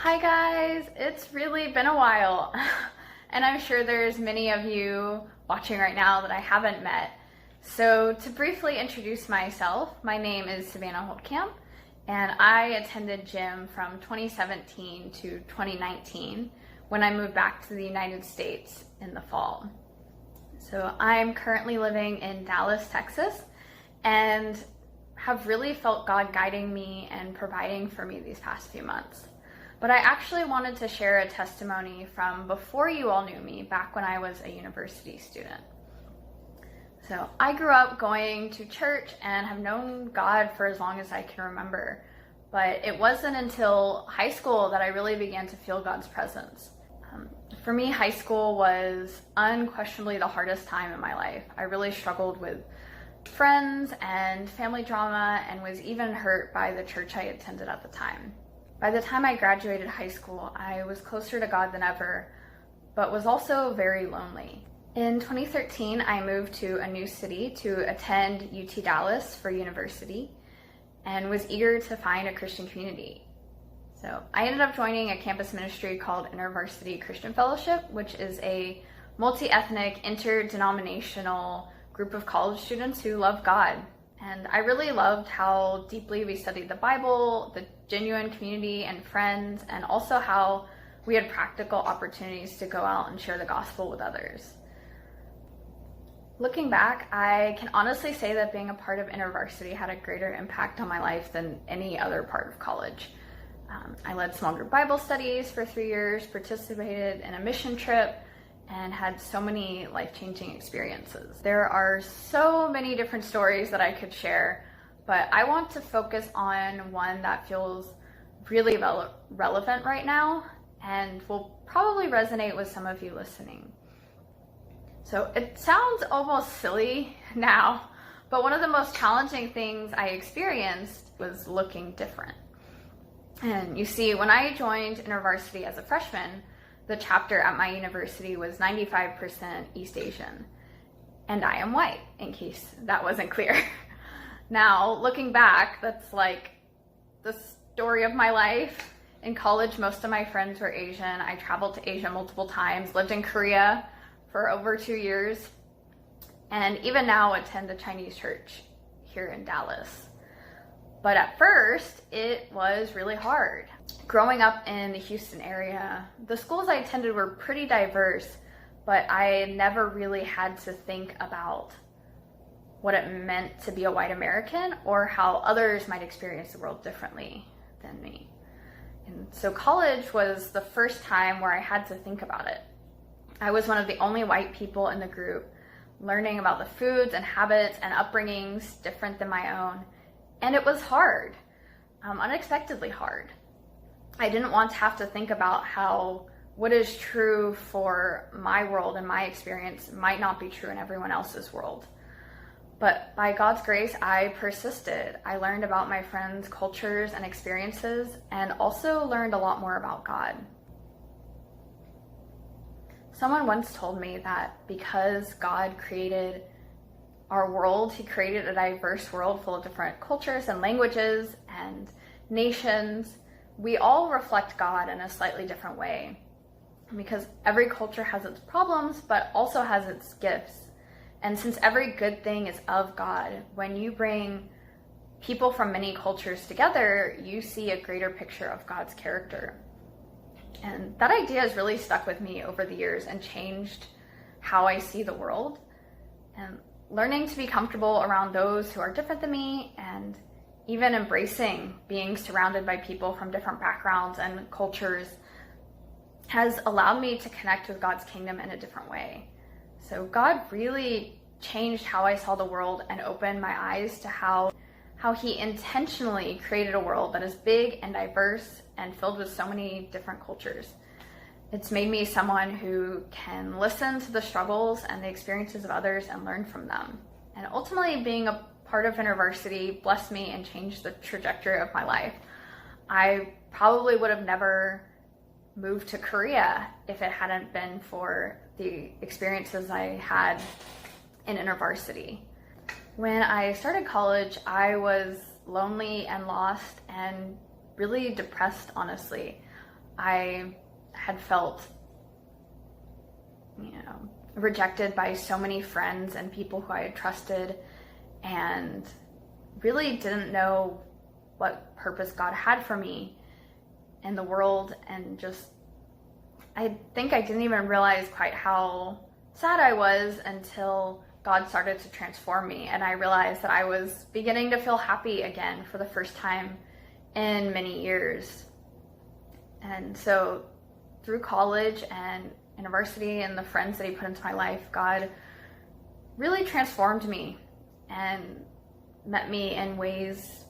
Hi guys, it's really been a while, and I'm sure there's many of you watching right now that I haven't met. So to briefly introduce myself, my name is Savannah Holtkamp, and I attended gym from 2017 to 2019 when I moved back to the United States in the fall. So I'm currently living in Dallas, Texas, and have really felt God guiding me and providing for me these past few months. But I actually wanted to share a testimony from before you all knew me, back when I was a university student. So I grew up going to church and have known God for as long as I can remember. But it wasn't until high school that I really began to feel God's presence. For me, high school was unquestionably the hardest time in my life. I really struggled with friends and family drama and was even hurt by the church I attended at the time. By the time I graduated high school, I was closer to God than ever, but was also very lonely. In 2013, I moved to a new city to attend UT Dallas for university and was eager to find a Christian community. So I ended up joining a campus ministry called InterVarsity Christian Fellowship, which is a multi-ethnic, interdenominational group of college students who love God. And I really loved how deeply we studied the Bible, the genuine community and friends, and also how we had practical opportunities to go out and share the gospel with others. Looking back, I can honestly say that being a part of InterVarsity had a greater impact on my life than any other part of college. I led small group Bible studies for 3 years, participated in a mission trip, and had so many life-changing experiences. There are so many different stories that I could share, but I want to focus on one that feels really relevant right now and will probably resonate with some of you listening. So it sounds almost silly now, but one of the most challenging things I experienced was looking different. And you see, when I joined InterVarsity as a freshman, the chapter at my university was 95% East Asian, and I am white, in case that wasn't clear. Now, looking back, that's like the story of my life. In college, most of my friends were Asian. I traveled to Asia multiple times, lived in Korea for over 2 years, and even now attend a Chinese church here in Dallas. But at first, it was really hard. Growing up in the Houston area, the schools I attended were pretty diverse, but I never really had to think about what it meant to be a white American or how others might experience the world differently than me. And so college was the first time where I had to think about it. I was one of the only white people in the group, learning about the foods and habits and upbringings different than my own. And it was hard, unexpectedly hard. I didn't want to have to think about how what is true for my world and my experience might not be true in everyone else's world. But by God's grace, I persisted. I learned about my friends' cultures and experiences, and also learned a lot more about God. Someone once told me that because God created our world, he created a diverse world full of different cultures and languages and nations. We all reflect God in a slightly different way because every culture has its problems but also has its gifts. And since every good thing is of God, when you bring people from many cultures together, you see a greater picture of God's character. And that idea has really stuck with me over the years and changed how I see the world. And learning to be comfortable around those who are different than me, and even embracing being surrounded by people from different backgrounds and cultures has allowed me to connect with God's kingdom in a different way. So God really changed how I saw the world and opened my eyes to how he intentionally created a world that is big and diverse and filled with so many different cultures. It's made me someone who can listen to the struggles and the experiences of others and learn from them. And ultimately, being a part of InterVarsity blessed me and changed the trajectory of my life. I probably would have never moved to Korea if it hadn't been for the experiences I had in InterVarsity. When I started college, I was lonely and lost and really depressed, honestly. I had felt, rejected by so many friends and people who I had trusted, and really didn't know what purpose God had for me in the world. And just, I think I didn't even realize quite how sad I was until God started to transform me, and I realized that I was beginning to feel happy again for the first time in many years. And so through college and InterVarsity and the friends that he put into my life, God really transformed me and met me in ways,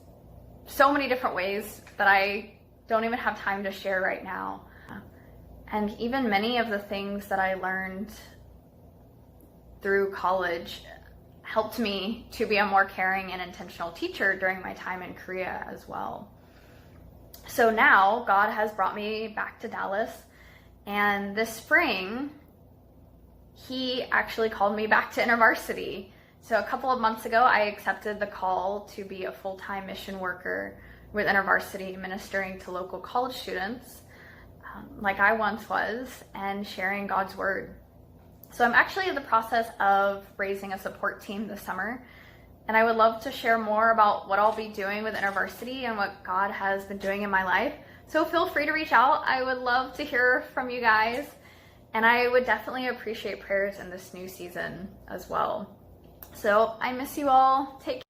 so many different ways that I don't even have time to share right now. And even many of the things that I learned through college helped me to be a more caring and intentional teacher during my time in Korea as well. So now God has brought me back to Dallas, and this spring he actually called me back to InterVarsity. So a couple of months ago I accepted the call to be a full-time mission worker with InterVarsity, ministering to local college students like I once was, and sharing God's word. So I'm actually in the process of raising a support team this summer, and I would love to share more about what I'll be doing with InterVarsity and what God has been doing in my life. So feel free to reach out. I would love to hear from you guys, and I would definitely appreciate prayers in this new season as well. So I miss you all. Take care.